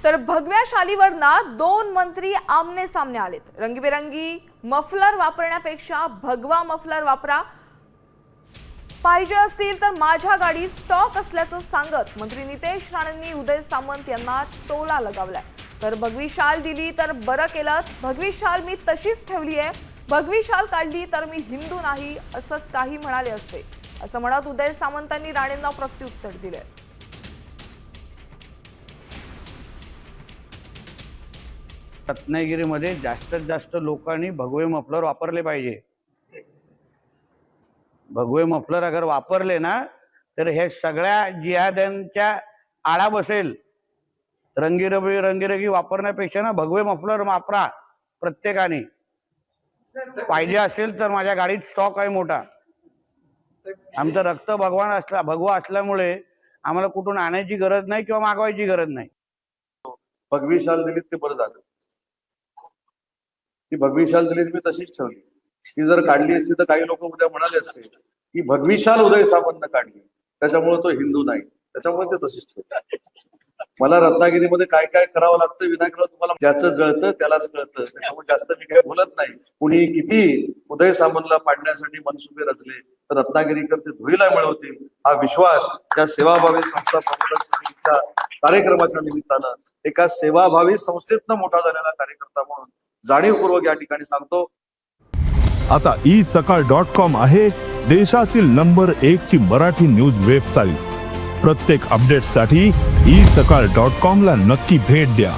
तर भगव्या शालीवरना दोन मंत्री आमने सामने आलेत. रंगीबेरंगी मफलर वापरण्यापेक्षा भगवा मफलर वापरा, पाहिजे असतील तर माझ्या गाडीत स्टॉक असल्याचं सांगत मंत्री नितेश राणेंनी उदय सामंत यांना टोला लगावलाय. तर भगवी शाल दिली तर बरं केलं, भगवी शाल मी तशीच ठेवली आहे, भगवी शाल काढली तर मी हिंदू नाही असं काही म्हणाले असते, असं म्हणत उदय सामंतांनी राणेंना प्रत्युत्तर दिले. रत्नागिरीमध्ये जास्तीत जास्त लोकांनी भगवे मफलर वापरले पाहिजे. भगवे मफलर अगर वापरले ना तर हे सगळ्या जिहाद्यांच्या आळा बसेल. रंगीरंगी वापरण्यापेक्षा ना भगवे मफलर वापरा प्रत्येकाने. पाहिजे असेल तर माझ्या गाडीत स्टॉक आहे मोठा. आमचं रक्त भगवा असल्यामुळे आम्हाला कुठून आणायची गरज नाही किंवा मागवायची गरज नाही. भगवी शाल दिलीत ते बरं झालं. ती भगवी शाल दिली मी तशीच ठेवली. ती जर काढली असती तर काही लोक उद्या म्हणाले असते की भगवी शाल उदय सामंतनं काढली त्याच्यामुळे तो हिंदू नाही, त्याच्यामुळे ते तशीच ठेवली. मला रत्नागिरीमध्ये काय काय करावं लागतं विनायकराव तुम्हाला ज्याचं जळतं त्यालाच कळतं. त्याच्यामुळे जास्त मी काही बोलत नाही. कुणी किती उदय सामंतला पाडण्यासाठी मनसुबे रचले तर रत्नागिरीकर ते धुळीला मिळवतील हा विश्वास त्या सेवाभावी संस्था समितीच्या कार्यक्रमाच्या निमित्तानं एका सेवाभावी संस्थेतनं मोठा झालेला कार्यकर्ता म्हणून जाणीवपूर्वक या ठिकाणी सांगतो. आता isakal.com आहे देशातील नंबर 1 ची मराठी न्यूज वेबसाईट. प्रत्येक अपडेटसाठी isakal.com ला नक्की भेट द्या.